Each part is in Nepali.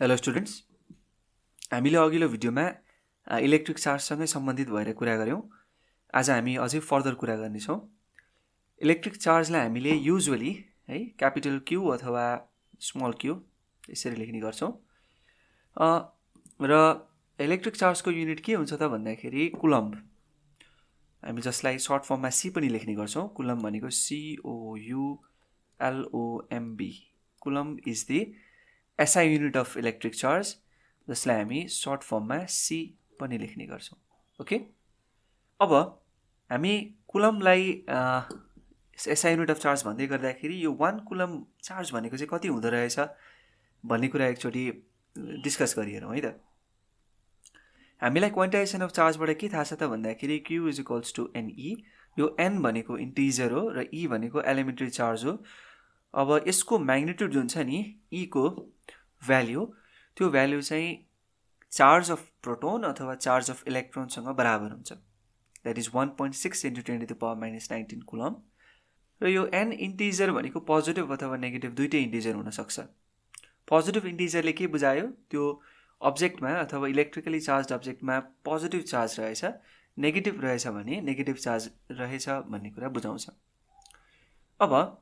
हेलो स्टुडेन्ट्स, हामीले अघिल्लो भिडियोमा इलेक्ट्रिक चार्जसँगै सम्बन्धित भएर कुरा गऱ्यौँ। आज हामी अझै फर्दर कुरा गर्नेछौँ। इलेक्ट्रिक चार्जलाई हामीले युजुअली है क्यापिटल क्यू अथवा स्मल क्यू यसरी लेख्ने गर्छौँ। र इलेक्ट्रिक चार्जको युनिट के हुन्छ त भन्दाखेरि कुलम्ब, हामी जसलाई सर्ट फर्ममा सी पनि लेख्ने गर्छौँ। कुलम्ब भनेको COULOMB। Coulomb is the SI unit of electric charge, जसलाई हामी सर्ट फर्ममा सी पनि लेख्ने गर्छौँ। ओके, अब हामी कुलम्बलाई SI युनिट अफ चार्ज भन्दै गर्दाखेरि यो 1 कुलम्ब चार्ज भनेको चाहिँ कति हुँदो रहेछ भन्ने कुरा एकचोटि डिस्कस गरिहेरौँ है त। हामीलाई क्वान्टाइजेसन अफ चार्जबाट के थाहा छ त भन्दाखेरि Q is equals to NE। यो N भनेको इन्टिजर हो र E भनेको एलिमेन्ट्री चार्ज हो। अब यसको म्याग्निट्युड जुन छ नि E को भ्याल्यु, त्यो भ्याल्यु चाहिँ चार्ज अफ प्रोटोन अथवा चार्ज अफ इलेक्ट्रोनसँग बराबर हुन्छ। That is 1.6 × 10⁻⁹ coulomb. र यो N इन्टिजर भनेको पोजिटिभ अथवा नेगेटिभ दुइटै इन्टिजर हुनसक्छ। पोजिटिभ इन्टिजरले के बुझायो, त्यो अब्जेक्टमा अथवा इलेक्ट्रिकली चार्ज अब्जेक्टमा पोजिटिभ चार्ज रहेछ, नेगेटिभ रहेछ भने नेगेटिभ चार्ज रहेछ भन्ने कुरा बुझाउँछ। अब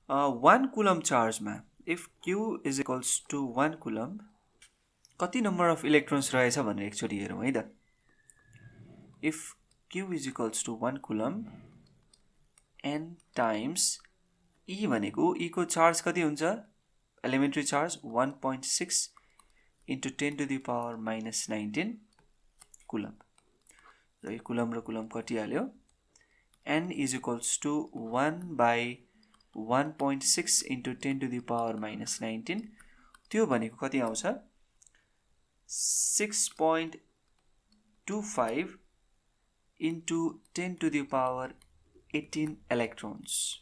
1 कुलम्ब चार्जमा if Q is equals to 1 coulomb, कति नम्बर अफ इलेक्ट्रोन्स रहेछ भनेर एकचोटि हेरौँ है त। If Q is equals to 1 coulomb, N times E भनेको E को चार्ज कति हुन्छ, एलिमेन्ट्री चार्ज 1.6 × 10⁻⁻19 कुलम्ब। र यो कुलम्ब र कुलम्ब कटिहाल्यो। N इज इक्वल्स टु 1/1.6 × 10⁻⁻19, त्यो भनेको कति आउँछ, 6.25 × 10⁻18 इलेक्ट्रोन्स।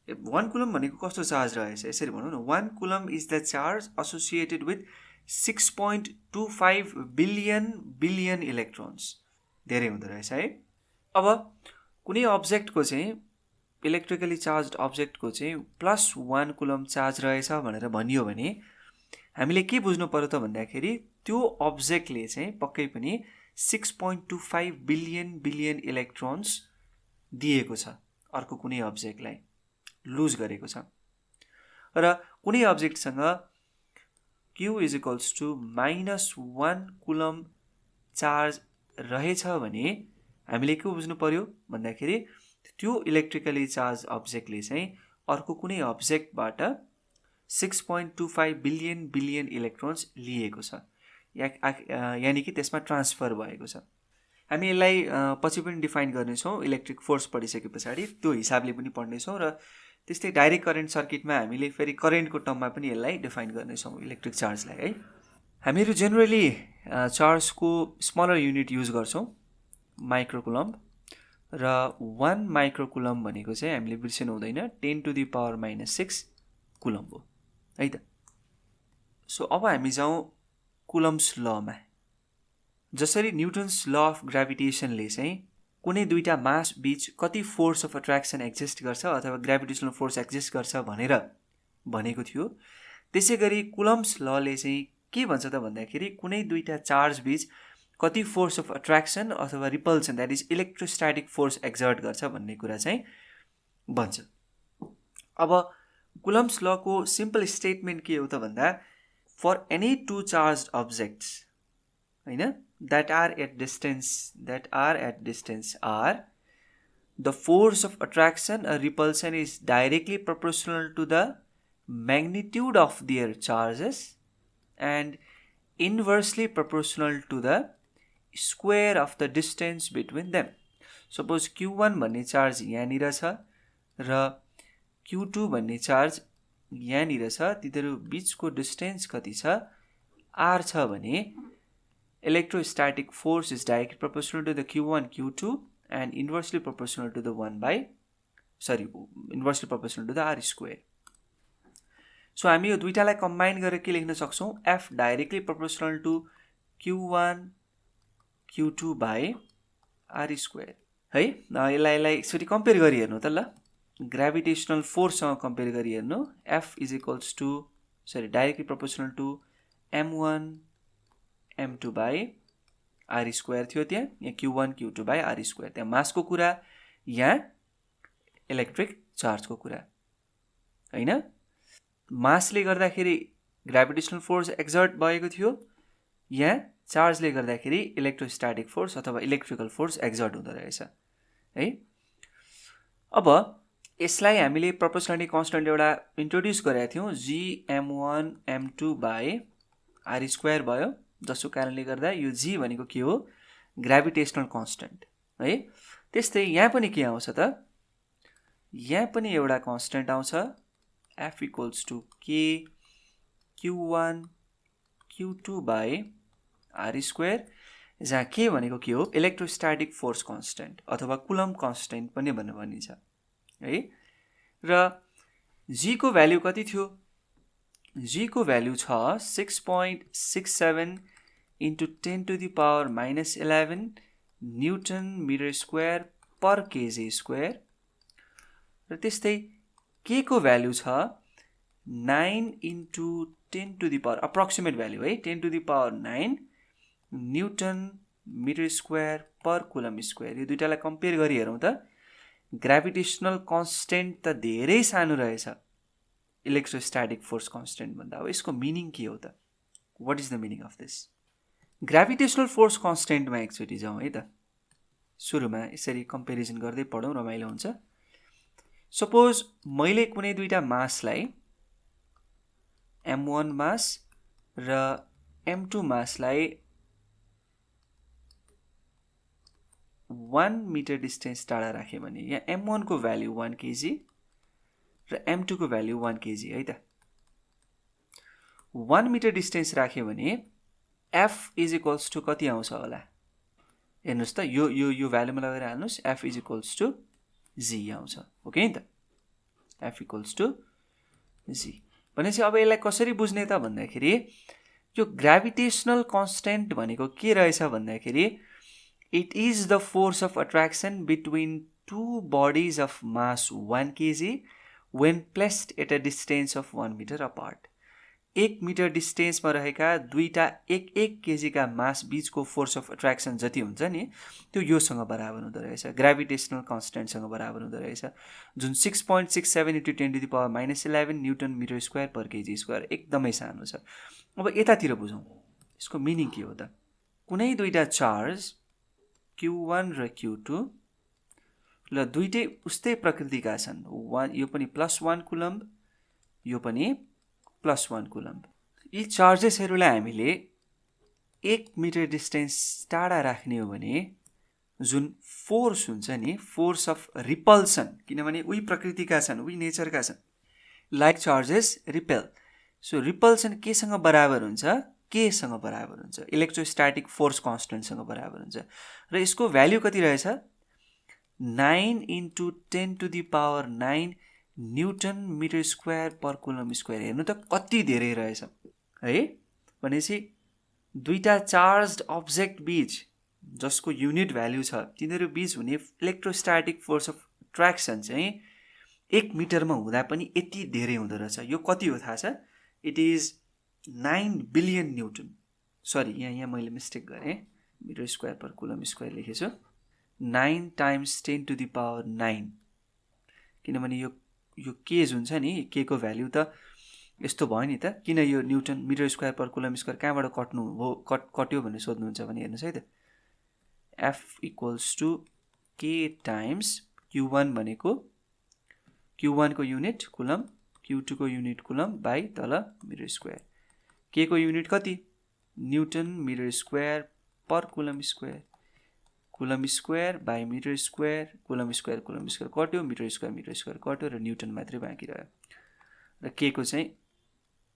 1 कुलम्ब भनेको कस्तो चार्ज रहेछ यसरी भनौँ न। 1 coulomb is the charge associated with 6.25 billion electrons. धेरै हुँदो रहेछ है। अब कुनै अब्जेक्टको चाहिँ इलेक्ट्रिकली चार्ज अब्जेक्टको चाहिँ +1 कुलम्ब चार्ज रहेछ भनेर भनियो भने हामीले के बुझ्नु पर्यो त भन्दाखेरि त्यो अब्जेक्टले चाहिँ पक्कै पनि 6.25 बिलियन इलेक्ट्रोन्स दिएको छ, अर्को कुनै अब्जेक्टलाई लुज गरेको छ। र कुनै अब्जेक्टसँग Q is equals to -1 coulomb charge रहेछ भने हामीले के बुझ्नु पर्यो भन्दाखेरि त्यो इलेक्ट्रिकली चार्ज अब्जेक्टले चाहिँ अर्को कुनै अब्जेक्टबाट 6.25 बिलियन इलेक्ट्रोन्स लिएको छ, यानि कि त्यसमा ट्रान्सफर भएको छ। हामी यसलाई पछि पनि डिफाइन गर्नेछौँ, इलेक्ट्रिक फोर्स पढिसके पछाडि त्यो हिसाबले पनि पढ्नेछौँ। र त्यस्तै डाइरेक्ट करेन्ट सर्किटमा हामीले फेरि करेन्टको टर्ममा पनि यसलाई डिफाइन गर्नेछौँ इलेक्ट्रिक चार्जलाई है। हामीहरू जेनरली चार्जको स्मलर युनिट युज गर्छौँ, माइक्रो कुलम्ब। र 1 माइक्रो कुलम्ब भनेको चाहिँ हामीले बिर्सिनु हुँदैन, 10⁻⁻6 कुलम्ब हो है त। सो अब हामी जाउँ कुलम्ब्स लमा। जसरी न्युटन्स ल अफ ग्राभिटेसनले चाहिँ कुनै दुईटा मास बीच कति फोर्स अफ एट्र्याक्सन एक्जिस्ट गर्छ अथवा ग्राभिटेसनल फोर्स एक्जिस्ट गर्छ भनेर भनेको थियो, त्यसै गरी कुलम्ब्स लले चाहिँ के भन्छ त भन्दाखेरि कुनै दुईटा चार्ज बीच कति फोर्स अफ एट्र्याक्सन अथवा repulsion, that is electrostatic force exert गर्छ भन्ने कुरा चाहिँ भन्छ। अब कुलम्ब्स लको सिम्पल स्टेटमेन्ट के हो त भन्दा, for any two charge objects हैन that are at distance are the force of attraction or repulsion is directly proportional to the magnitude of their charges and inversely proportional to the square of the distance between them. Suppose Q1 भन्ने चार्ज यहाँनिर छ र Q2 भन्ने चार्ज यहाँनिर छ, तिनीहरू बीचको डिस्टेन्स कति छ, R छ भने electrostatic force is directly proportional to the Q1, Q2 and inversely proportional to the R square. So हामी यो दुईटालाई कम्बाइन गरेर के लेख्न सक्छौँ, F directly proportional to Q1, Q2 by R square है। यसलाई यसरी कम्पेयर गरी हेर्नु त ल। ग्राभिटेसनल फोर्ससँग कम्पेयर गरी हेर्नु F is equals to directly proportional to m1 m2 by r square थियो त्यहाँ q1 q2 by r square त्यहाँ मासको कुरा यहाँ इलेक्ट्रिक चार्जको कुरा हैन मासले गर्दाखेरि ग्राभिटेसनल फोर्स एक्सर्ट भएको थियो यहाँ चार्जले गर्दाखेरि इलेक्ट्रोस्ट्याटिक फोर्स अथवा इलेक्ट्रिकल फोर्स एक्सर्ट हुँदो रहेछ है अब यसलाई हामीले प्रोपोर्सनालिटी कन्स्टेन्ट एउटा इन्ट्रोड्युस गरेका थियौं gm1 m2 by r square भयो जसको कारणले गर्दा यो g भनेको के हो ग्राभिटेसनल कन्स्टेन्ट है त्यस्तै यहाँ पनि के आउँछ त यहाँ पनि एउटा कन्स्टेन्ट आउँछ F equals to k q1 q2 by r square जहाँ k भनेको के हो इलेक्ट्रोस्ट्याटिक फोर्स कन्स्टेन्ट अथवा कुलम्ब कन्स्टेन्ट पनि भनेर भनिन्छ है र g को भ्यालु कति थियो g को भ्यालु छ 6.67 into 10 to the power minus 11 newton metre square per K G square र त्यस्तै k को भ्यालु छ 9 into 10 to the power approximate value है 10 to the power 9 newton metre square per coulomb square यो दुईटालाई कम्पेयर गरी हेरौँ त ग्राभिटेसनल कन्स्टेन्ट त धेरै सानो रहेछ इलेक्ट्रोस्ट्याटिक फोर्स कन्स्टेन्ट भन्दा अब यसको मिनिङ के हो त what is the meaning of this gravitational force कन्स्टेन्टमा एकचोटि जाउँ है त सुरुमा यसरी कम्पेरिजन गर्दै पढौँ रमाइलो हुन्छ सपोज मैले कुनै दुईटा मासलाई m1 मास र m2 मासलाई 1 मिटर डिस्टेन्स टाढा राखे भने यहाँ m1 को भ्यालु 1 केजी र m2 को भ्यालु 1 केजी है त 1 मिटर डिस्टेन्स राखे भने F इज इक्वल्स टु कति आउँछ होला हेर्नुस् त यो भ्यालुमा लगाएर हाल्नुस् F is equals to g आउँछ ओके नि त F इक्वल्स टु g भनेपछि अब यसलाई कसरी बुझ्ने त भन्दाखेरि यो ग्राभिटेसनल कन्स्टेन्ट भनेको के रहेछ भन्दाखेरि it is the force of attraction between two bodies of mass 1 kg when placed at a distance of 1 meter apart 1 metre डिस्टेन्समा रहेका दुईटा 1 केजी का मास बीचको फोर्स अफ अट्र्याक्सन जति हुन्छ नि त्यो योसँग बराबर हुँदो रहेछ ग्राभिटेसनल कन्स्टेन्टसँग बराबर हुँदो रहेछ जुन 6.67 into 10 to the power minus 11 newton metre square per K G square एकदमै सानो छ अब यतातिर बुझौँ यसको मिनिङ के हो त कुनै दुईटा चार्ज q1 र q2 ल दुईटै उस्तै प्रकृतिका छन् यो पनि +1 कुलम्ब यो पनि +1 कुलम्ब यी चार्जेसहरूलाई हामीले 1 मिटर डिस्टेन्स टाढा राख्ने हो भने जुन फोर्स हुन्छ नि फोर्स अफ रिपल्सन किनभने उही प्रकृतिका छन् उही नेचरका छन् like charges repel so repulsion केसँग बराबर हुन्छ केसँग बराबर हुन्छ इलेक्ट्रोस्ट्याटिक फोर्स कन्स्टेन्टसँग बराबर हुन्छ र यसको भ्यालु कति रहेछ 9 into 10 to the power 9 newton metre square per coulomb square हेर्नु त कति धेरै रहेछ है भनेपछि दुईटा चार्ज्ड अब्जेक्ट बीच जसको युनिट भ्यालु छ तिनीहरू बीच हुने इलेक्ट्रोस्ट्याटिक फोर्स अफ अट्र्याक्सन चाहिँ 1 मिटरमा हुँदा पनि यति धेरै हुँदो रहेछ यो कति हो थाहा छ it is 9 billion Newton sorry यहाँ मैले मिस्टेक गरेँ metre square per coulomb square लेखेछु 9 times 10 to the power 9 किनभने यो के जुन छ नि के को भ्यालु त यस्तो भयो नि त किन यो Newton metre square per coulomb square कहाँबाट कट्नु हो कट्यो भनेर सोध्नुहुन्छ भने हेर्नुस् है त F equals to k times q1 भनेको q1 को युनिट कुलम्ब q2 को युनिट कुलम्ब बाइ तल मिटर स्क्वायर k को युनिट कति newton metre square per coulomb square coulomb square by metre square coulomb square कट्यो मिटर स्क्वायर कट्यो र न्यूटन मात्रै बाँकी रह्यो र के को चाहिँ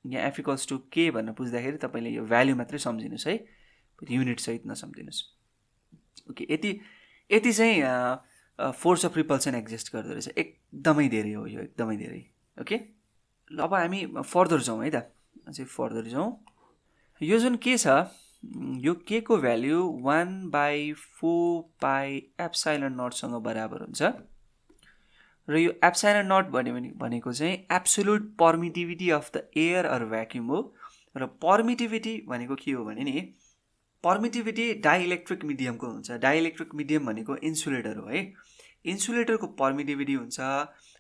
यहाँ F equals to k भनेर बुझ्दाखेरि तपाईले यो भ्यालु मात्रै सम्झिनुस् है युनिट सहित नसम्झिनुस् ओके यति चाहिँ फोर्स अफ रिपल्सन एक्जिस्ट गर्दो रहेछ एकदमै धेरै हो यो एकदमै धेरै ओके ल अब हामी फर्दर जाउँ है त अझै फर्दर जाउँ यो जुन के छ यो k को भ्यालु 1/4 पाई एप्सिलोन नट सँग बराबर हुन्छ र यो एप्सिलन नट भनेको चाहिँ absolute permittivity of the air or vacuum हो। र पर्मिटिभिटी भनेको के हो भने नि पर्मिटिभिटी डाइइलेक्ट्रिक मिडियमको हुन्छ। डाइइलेक्ट्रिक मिडियम भनेको इन्सुलेटर हो है। इन्सुलेटरको पर्मिटिभिटी हुन्छ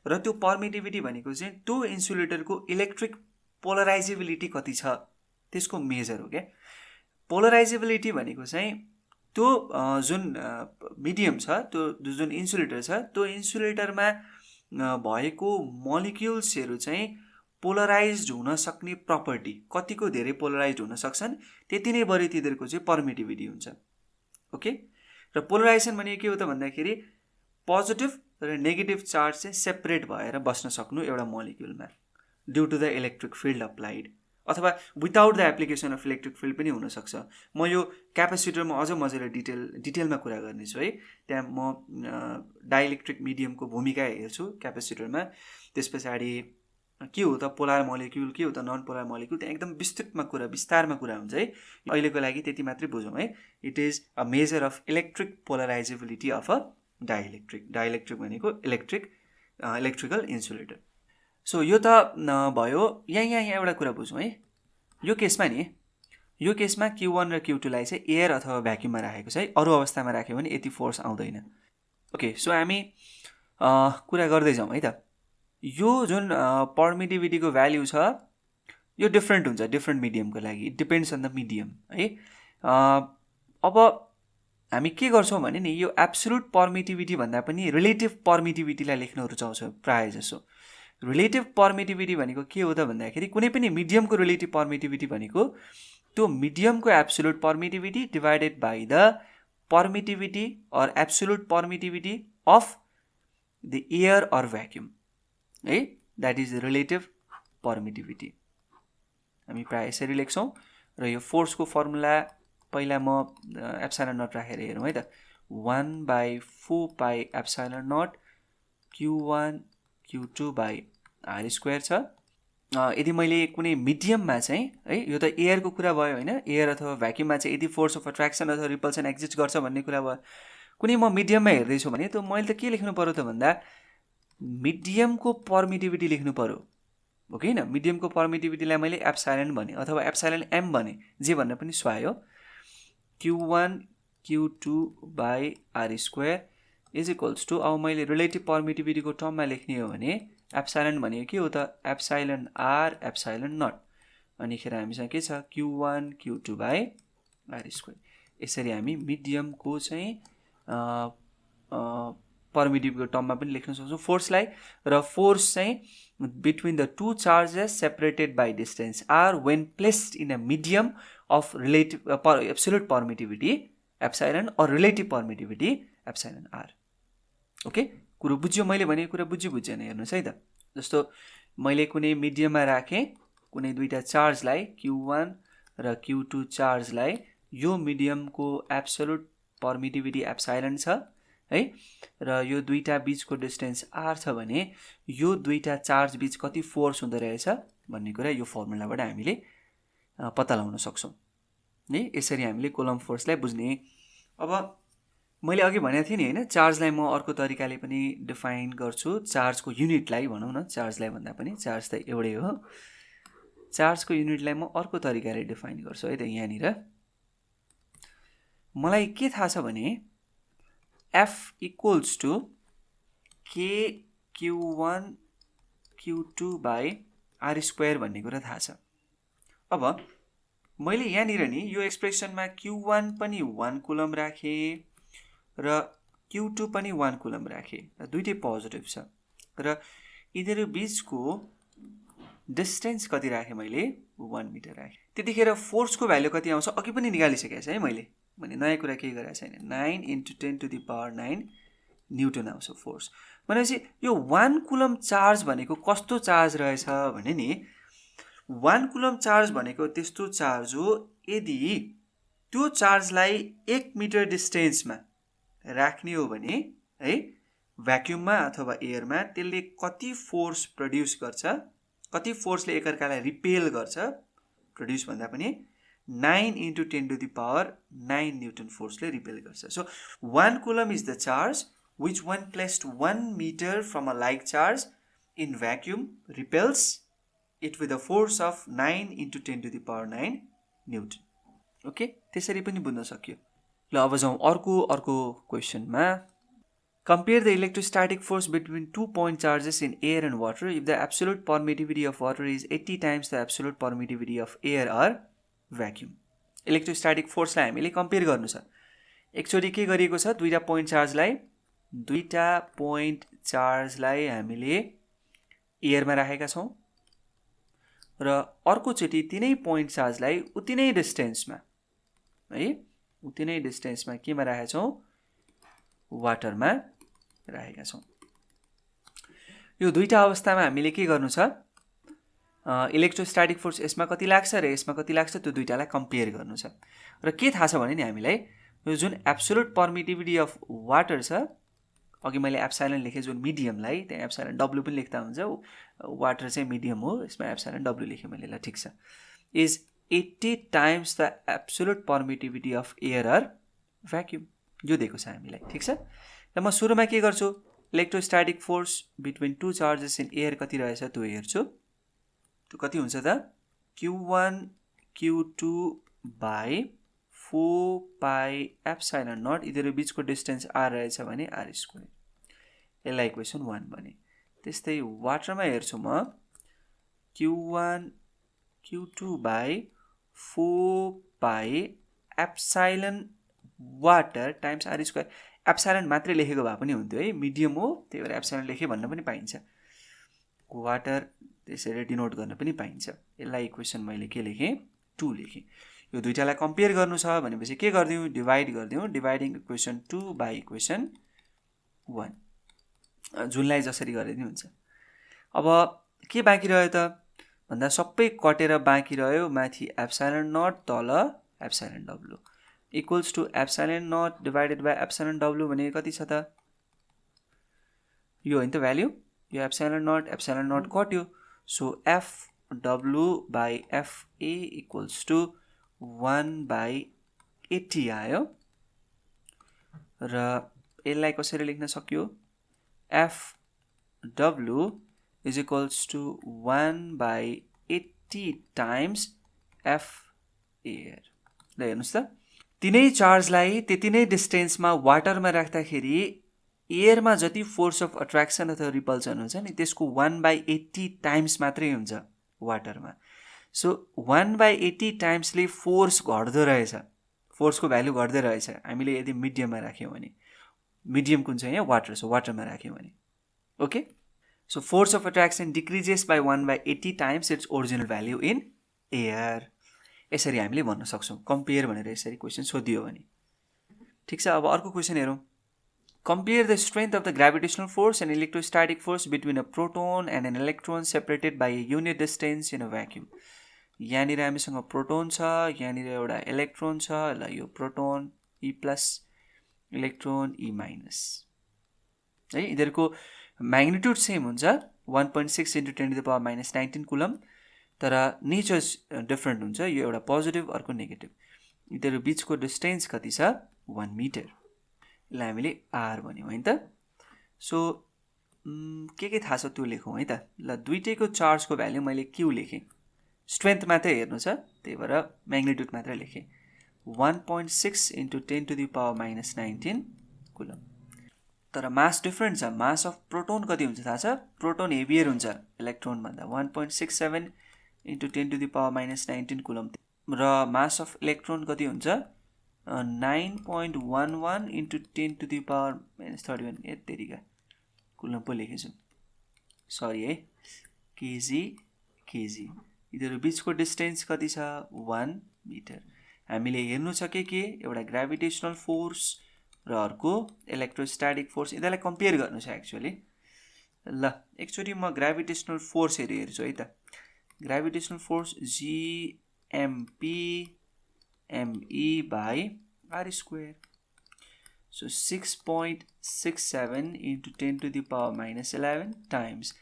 र त्यो पर्मिटिभिटी भनेको चाहिँ त्यो इन्सुलेटरको इलेक्ट्रिक पोलराइजेबिलिटी कति छ त्यसको मेजर हो क्या। पोलराइजेबिलिटी भनेको चाहिँ त्यो जुन मिडियम छ, त्यो जुन इन्सुलेटर छ, त्यो इन्सुलेटरमा भएको मोलिक्युल्सहरू चाहिँ पोलराइज्ड हुन सक्ने प्रपर्टी कतिको धेरै पोलराइज्ड हुन सक्छन् त्यति नै बढी तिनीहरूको चाहिँ पर्मिटिभिटी हुन्छ। ओके, र पोलराइजेसन भनेको के हो त भन्दाखेरि पोजिटिभ र नेगेटिभ चार्ज चाहिँ सेपरेट भएर बस्न सक्नु एउटा मोलिक्युलमा due to the electric field applied, अथवा without the application of electric field पनि हुनसक्छ। म यो क्यापेसिटरमा अझ मजाले डिटेलमा कुरा गर्नेछु है। त्यहाँ म डाइइलेक्ट्रिक मिडियमको भूमिका हेर्छु क्यापेसिटरमा। त्यस पछाडि के हो त पोलार मोलिक्युल, के हो त नन पोलार मोलिक्युल, त्यहाँ एकदम विस्तारमा कुरा हुन्छ है। अहिलेको लागि त्यति मात्रै बुझौँ है। It is a measure of electric polarisability of a dielectric भनेको इलेक्ट्रिकल इन्सुलेटर। सो यो त भयो। यहाँ एउटा कुरा बुझौँ है। यो केसमा Q1 र Q2 लाई चाहिँ एयर अथवा भ्याक्युममा राखेको छ है। अरू अवस्थामा राख्यो भने यति फोर्स आउँदैन। ओके, सो हामी कुरा गर्दै जाउँ है त। यो जुन पर्मिटिभिटीको भ्याल्यु छ यो डिफ्रेन्ट हुन्छ डिफ्रेन्ट मिडियमको लागि। It depends on the medium है। अब हामी के गर्छौँ भने नि यो एब्सोल्युट पर्मिटिभिटी भन्दा पनि रिलेटिभ पर्मिटिभिटीलाई लेख्न रुचाउँछौँ प्रायः जसो। रिलेटिभ पर्मिटिभिटी भनेको के हो त भन्दाखेरि कुनै पनि मिडियमको रिलेटिभ पर्मिटिभिटी भनेको त्यो मिडियमको absolute permittivity divided by the permittivity or absolute permittivity of the air or vacuum है। That is relative permittivity. हामी प्रायः यसरी लेख्छौँ। र यो फोर्सको फर्मुला पहिला म एप्सिलन नट राखेर हेरौँ है त। 1/4 epsilon naught Q1 Q2 by are square छ। यदि मैले कुनै मिडियममा चाहिँ है, यो त एयरको कुरा भयो होइन, एयर अथवा भ्याक्युममा चाहिँ यदि फोर्स अफ अट्र्याक्सन अथवा रिपल्सन एक्जिस्ट गर्छ भन्ने कुरा भयो। कुनै म मिडियममा हेर्दैछु भने त मैले त के लेख्नु पर्यो त भन्दा मिडियमको पर्मिटिभिटी लेख्नु पर्यो हो कि होइन। मिडियमको पर्मिटिभिटीलाई मैले एप्सिलन भने अथवा एप्सिलन एम भने जे भन्न पनि स्वायो। Q1 Q2 by are square is equals to, अब मैले रिलेटिभ पर्मिटिभिटीको टर्ममा लेख्ने हो भने एप्सिलन भनेको के हो त एप्सिलन आर एप्सिलन नट। अनिखेर हामीसँग के छ Q1 Q2 by are square. यसरी हामी मिडियमको चाहिँ पर्मिटिभिटीको टर्ममा पनि लेख्न सक्छौँ फोर्सलाई। र फोर्स चाहिँ between the two charges separated by distance r when placed in a medium of relative absolute permittivity epsilon or relative permittivity epsilon r. Okay, कुरो बुझ्यो, मैले भनेको कुरा बुझेन हेर्नुहोस् है त। जस्तो मैले कुनै मिडियममा राखेँ कुनै दुईवटा चार्जलाई Q1 र Q2 चार्जलाई, यो मिडियमको एब्सोल्युट पर्मिटिभिटी एप्सिलन छ है। र यो दुईटा बीचको डिस्टेन्स आर छ भने यो दुईटा चार्ज बीच कति फोर्स हुँदो रहेछ भन्ने कुरा यो फर्मुलाबाट हामीले पत्ता लगाउन सक्छौँ है। यसरी हामीले कोलम्ब फोर्सलाई बुझ्ने। अब मैले अघि भनेको थिएँ नि होइन, चार्जलाई म अर्को तरिकाले पनि डिफाइन गर्छु। चार्जको युनिटलाई भनौँ न, चार्जलाई भन्दा पनि चार्ज त एउटै हो। चार्जको युनिटलाई म अर्को तरिकाले डिफाइन गर्छु है त। यहाँनिर मलाई के थाहा छ भने F equals to K Q1 Q2 by are square भन्ने कुरा थाहा छ। अब मैले यहाँनिर नि यो एक्सप्रेसनमा Q1 पनि 1 कुलम्ब राखेँ र Q2 पनि 1 कुलम्ब राखेँ, दुइटै पोजिटिभ छ। र यिनीहरू बीचको डिस्टेन्स कति राखेँ मैले 1 मिटर राखेँ। त्यतिखेर फोर्सको भ्याल्यु कति आउँछ अघि पनि निकालिसकेको छ है मैले, भने नयाँ कुरा केही गरेको छैन। 9 × 10⁹ न्युटन आउँछ फोर्स। भनेपछि यो 1 कुलम्ब चार्ज भनेको कस्तो चार्ज रहेछ भने नि 1 कुलम्ब चार्ज भनेको त्यस्तो चार्ज हो यदि त्यो चार्जलाई 1 मिटर डिस्टेन्समा राख्ने हो भने है, भ्याक्युममा अथवा एयरमा त्यसले कति फोर्स प्रड्युस गर्छ, कति फोर्सले एकअर्कालाई रिपेल गर्छ, प्रड्युस भन्दा पनि 9 × 10⁹ न्युटन फोर्सले रिपेल गर्छ। So 1 coulomb is the charge which when placed 1 meter from a like charge in vacuum repels it with a force of 9 into 10 to the power 9 Newton. Okay, त्यसरी पनि बुझ्न सक्यो। ल अब जाउँ अर्को क्वेसनमा। Compare the electrostatic force between 2 point charges in air and water if the absolute permittivity of water is 80 times the absolute permittivity of air or vacuum. Electrostatic force लाई हामीले कम्पेयर गर्नु छ। एकचोटि के गरिएको छ, दुईटा पोइन्ट चार्जलाई हामीले एयरमा राखेका छौं र अर्कोचोटि तिनै पोइन्ट चार्जलाई उति नै डिस्टेन्समा है, उति नै डिस्टेन्समा केमा राखेका छौं, वाटरमा राखेका छौं। यो दुईटा अवस्थामा हामीले के गर्नु छ, इलेक्ट्रोस्टैटिक फोर्स यसमा कति लाग्छ र यसमा कति लाग्छ त्यो दुईटालाई कम्पेयर गर्नु छ। र के थाहा छ भने नि हामीलाई यो जुन एब्सोल्युट परमिटिभिटी अफ वाटर छ, अघि मैले एप्सिलन लेखे जुन मिडियमलाई, त्यहाँ एप्सिलन डब्ल्यू पनि लेख्दा हुन्छ, वाटर चाहिँ मिडियम हो, यसमा एप्सिलन डब्ल्यू लेखेँ मैले, ल ठिक छ, is 80 times the absolute permittivity of air or vacuum, यो दिएको छ हामीलाई, ठिक छ। र म सुरुमा के गर्छु, electrostatic force between two charges in air कति रहेछ त्यो हेर्छु। त्यो कति हुन्छ त, Q1 Q2 by 4 pi epsilon not, यिनीहरू बीचको डिस्टेन्स r रहेछ भने r स्क्वायर, यसलाई इक्वेसन 1 बने। त्यस्तै वाटरमा हेर्छु म, Q1 Q2 by 4 pi epsilon water times r square. Epsilon मात्रै लेखेको भए पनि हुन्थ्यो है, मिडियम हो त्यही भएर एप्सिलन लेखे भन्न पनि पाइन्छ, वाटर त्यसरी डिनोट गर्न पनि पाइन्छ। यसलाई इक्वेसन मैले के लेखेँ, 2 लेखेँ। यो दुईटालाई कम्पेयर गर्नु छ भनेपछि के गर्दियौँ, डिवाइड गर्दियौँ, डिवाइडिङ इक्वेसन 2 बाई इक्वेसन 1, जुनलाई जसरी गरे पनि हुन्छ। अब के बाँकी रह्यो त भन्दा सबै कटेर बाँकी रह्यो माथि एप्सिलन नट, तल epsilon W equals to epsilon naught divided by epsilon W भने कति छ त, यो होइन त भ्याल्यू, यो एप्सिलन नट कट्यो, so F W by F A equals to 1 by 80 आयो। र यसलाई कसरी लेख्न सक्यो, F W is equals to 1 by 80 times F air. ल हेर्नुहोस् त, तिनै चार्जलाई त्यति नै डिस्टेन्समा वाटरमा राख्दाखेरि एयरमा जति फोर्स अफ अट्र्याक्सन अथवा रिपल्सन हुन्छ नि त्यसको 1/80 टाइम्स मात्रै हुन्छ वाटरमा। सो 1/80 टाइम्सले फोर्स घट्दो रहेछ, फोर्सको भ्यालु घट्दै रहेछ हामीले यदि मिडियममा राख्यौँ भने। मिडियम कुन चाहिँ यहाँ वाटर, सो वाटरमा राख्यौँ भने okay. So force of attraction decreases by 1/80 times its original value in air. यसरी हामीले भन्न सक्छौँ, कम्पेयर भनेर यसरी क्वेसन सोधियो भने। ठिक छ, अब अर्को क्वेसन हेरौँ। Compare the strength of the gravitational force and electrostatic force between a proton and an electron separated by a unit distance in a vacuum. यहाँनिर हामीसँग प्रोटोन छ, यहाँनिर एउटा इलेक्ट्रोन छ, ल यो proton E plus, electron E minus है। यिनीहरूको म्याग्निट्युड सेम हुन्छ 1.6 × 10⁻⁻19 कुलम, तर नेचर डिफरेन्ट हुन्छ, यो एउटा पोजिटिभ अर्को नेगेटिभ। यिनीहरू बिचको डिस्टेन्स कति छ, 1 मिटर, यसलाई हामीले आर भन्यौँ है त। सो के थाहा छ त्यो लेखौँ है त। ल दुईटैको चार्जको भ्याल्यु मैले क्यू लेखेँ, स्ट्रेन्थ मात्रै हेर्नु छ त्यही भएर म्याग्निट्युड मात्रै लेखेँ, 1.6 × 10⁻⁻19 कुलम। तर मास डिफरेन्ट छ, मास अफ प्रोटोन कति हुन्छ थाहा छ, प्रोटोन हेभियर हुन्छ इलेक्ट्रोन भन्दा, 1.67 × 10⁻⁻19 कुलम, र मास अफ इलेक्ट्रोन कति हुन्छ 9.11 × 10⁻31 यतिका कुलम पो लेखेछु, सरी है, केजी। यिनीहरू बिचको डिस्टेन्स कति छ, 1 मिटर। हामीले हेर्नु छ के एउटा ग्राभिटेसनल फोर्स र अर्को इलेक्ट्रोस्टैटिक फोर्स, यिनीहरूलाई कम्पेयर गर्नु छ एक्चुअली। ल एकचोटि म ग्राभिटेसनल फोर्स हेर्छु है त। Gravitational force GMP ME by R square. So 6.67 × 10⁻11 times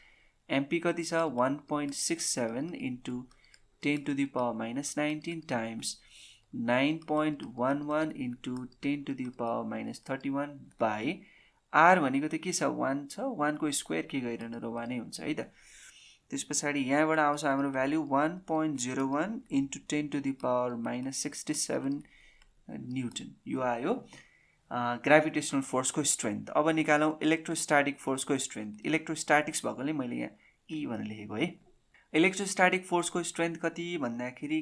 MP कति छ 1.67 × 10⁻19 times 9.11 × 10⁻31 by r भनेको त के छ 1 छ 1 को स्क्वायर के गरिरहनु र 1 नै हुन्छ है त त्यसपछि यहाँबाट आउँछ हाम्रो value 1.01 into 10 to the power minus 67 Newton यो आयो ग्राभिटेशनल फोर्सको स्ट्रेन्थ अब निकालौं इलेक्ट्रोस्टैटिक फोर्सको स्ट्रेन्थ इलेक्ट्रोस्टैटिक्स भएकोले मैले यहाँ E भनेर लेखेको है इलेक्ट्रोस्टैटिक फोर्सको स्ट्रेन्थ कति भन्दाखेरि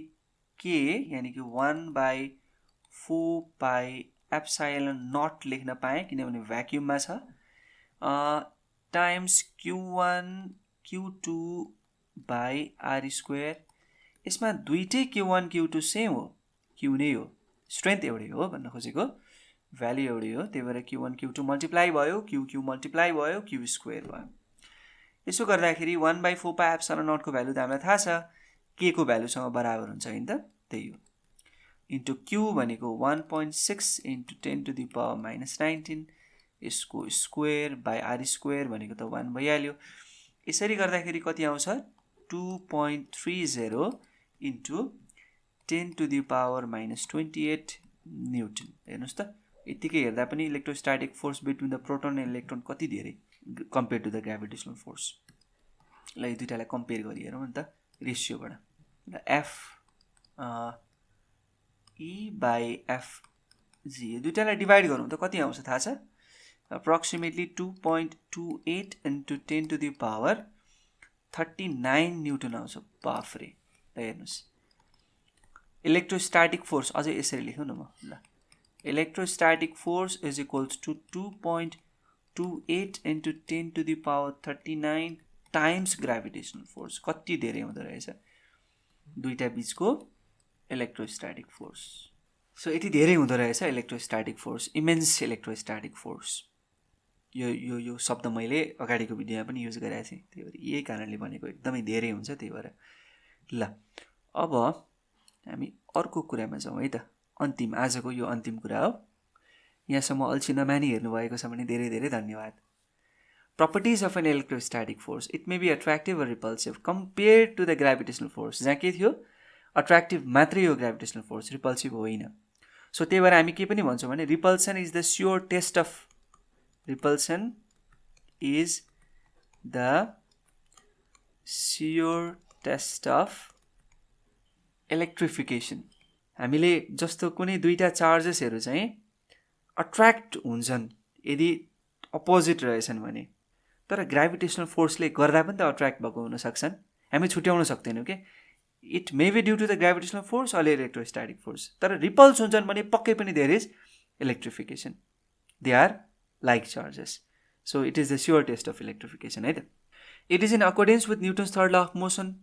के यानी कि 1/4 पाई एप्सिलन नट लेख्न पाएँ किनभने भ्याक्युममा छ times q1 q2 by r square यसमा दुईटै q1 q2 सेम हो q नै हो स्ट्रेन्थ एउटै हो भन्न खोजेको भ्यालु एउटै हो त्यही भएर q1 q2 मल्टिप्लाई भयो q मल्टिप्लाई भयो q स्क्वायर भयो यसो गर्दाखेरि 1/4 पाई एप्सिलन नट को भ्यालु त हामीलाई थाहा छ k को भ्यालुसँग बराबर हुन्छ हैन त त्यही हो इन्टु q भनेको 1.6 into 10 to the power minus 19 यसको स्क्वायर बाइ r स्क्वायर भनेको त 1 भइहाल्यो यसरी गर्दाखेरि कति आउँछ 2.30 into 10 to the power minus 28 newton हेर्नुस् त यतिकै हेर्दा पनि electrostatic force between the proton and electron कति धेरै compare to the gravitational force ल यो दुईटालाई कम्पेयर गरी हेरौँ नि त रेशियोबाट र f E by f g यो दुईटालाई डिवाइड गरौँ त कति आउँछ थाहा छ approximately 2.28 into 10 to the power 39 Newton आउँछ बाफरे ल हेर्नुस् इलेक्ट्रोस्टैटिक फोर्स अझै यसरी लेखौँ न म ल electrostatic force is equals to 2.28 into 10 to the power 39 times gravitational force कति धेरै हुँदो रहेछ दुईटा बीचको इलेक्ट्रोस्टैटिक फोर्स सो यति धेरै हुँदो रहेछ electrostatic force immense electrostatic force यो शब्द मैले अगाडिको भिडियोमा पनि युज गरेको थिएँ त्यही भएर यही कारणले भनेको एकदमै धेरै हुन्छ त्यही भएर ल अब हामी अर्को कुरामा जाउँ है त अन्तिम आजको यो अन्तिम कुरा हो यहाँसम्म अल्छी नमानी हेर्नु भएको छ भने धेरै धेरै धन्यवाद Properties of an electrostatic force. It may be attractive or repulsive compared to the gravitational force. जहाँ के थियो attractive मात्रै हो gravitational force, repulsive होइन. So त्यही भएर हामी के पनि भन्छौँ भने repulsion is the sure test of electrification. हामीले जस्तो कुनै दुईटा चार्जेसहरु चाहिँ अट्र्याक्ट हुन्छन् यदि अपोजिट रहेछन् भने तर ग्राभिटेशनल फोर्सले गर्दा पनि त अट्र्याक्ट भएको हुन सक्छन् हामी छुट्याउन सक्दैनौं के it may be due to the gravitational force or electrostatic force तर रिपल्स हुन्छन् भने पक्कै पनि there is electrification they are like charges so it is the sure test of electrification है त it is in accordance with Newton's third law of motion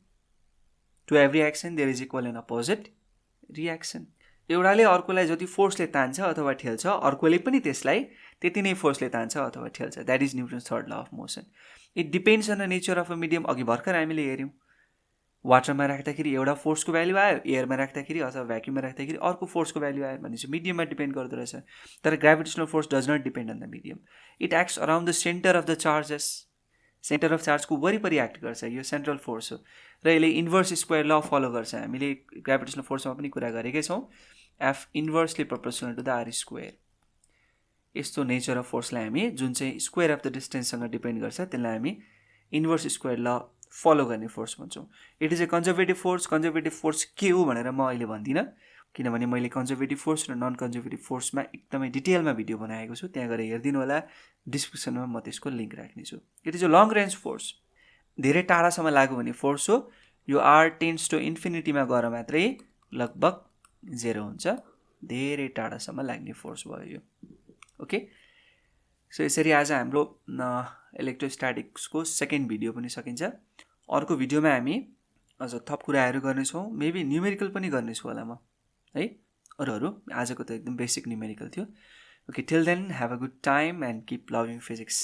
to every action there is equal and opposite reaction एउटाले अर्कोलाई जति फोर्सले तान्छ अथवा ठेल्छ अर्कोले पनि त्यसलाई त्यति नै फोर्सले तान्छ अथवा ठेल्छ that is Newton's third law of motion it depends on the nature of a medium अघि भर्खर हामीले हेर्यौं वाटरमा राख्दाखेरि एउटा फोर्सको भ्यालु आयो एयरमा राख्दाखेरि अथवा भ्याक्युममा राख्दाखेरि अर्को फोर्सको भ्यालु आयो भनेपछि मिडियममा डिपेन्ड गर्दो रहेछ तर gravitational force does not depend on the medium it acts around the centre of the charges centre of चार्जको वरिपरि एक्ट गर्छ यो सेन्ट्रल फोर्स हो र यसले इन्भर्स स्क्वायर ल फलो गर्छ हामीले ग्राभिटेशनल फोर्समा पनि कुरा गरेकै छौं F inversely proportional to the r square यस्तो नेचर अफ फोर्सलाई हामी जुन चाहिँ स्क्वायर अफ द डिस्टेन्ससँग डिपेन्ड गर्छ त्यसलाई हामी इन्भर्स स्क्वायर ल फलो गर्ने फोर्स भन्छौं it is a conservative force के हो भनेर म अहिले भन्दिन किनभने मैले कन्जर्भेटिभ फोर्स र नन कन्जर्भेटिभ फोर्समा एकदमै डिटेलमा भिडियो बनाएको छु त्यहाँ गएर हेर्दिनु होला डिस्क्रिप्सनमा म त्यसको लिंक राख्ने छु it is a long range force धेरै टाढासम्म लागु हुने फोर्स हो यो r टेन्ड्स टु इन्फिनिटीमा गएर मात्रै लगभग 0 हुन्छ धेरै टाढासम्म लाग्ने फोर्स भयो यो ओके सो यसरी आज हाम्रो इलेक्ट्रोस्टैटिक्सको सेकेन्ड भिडियो पनि सकिन्छ अर्को भिडियोमा हामी अझ थप कुराहरू गर्ने छौं मेबी न्यूमेरिकल पनि गर्ने छु होला म है अरूहरु आजको त एकदम बेसिक न्यूमेरिकल थियो okay till then have a good time and keep loving physics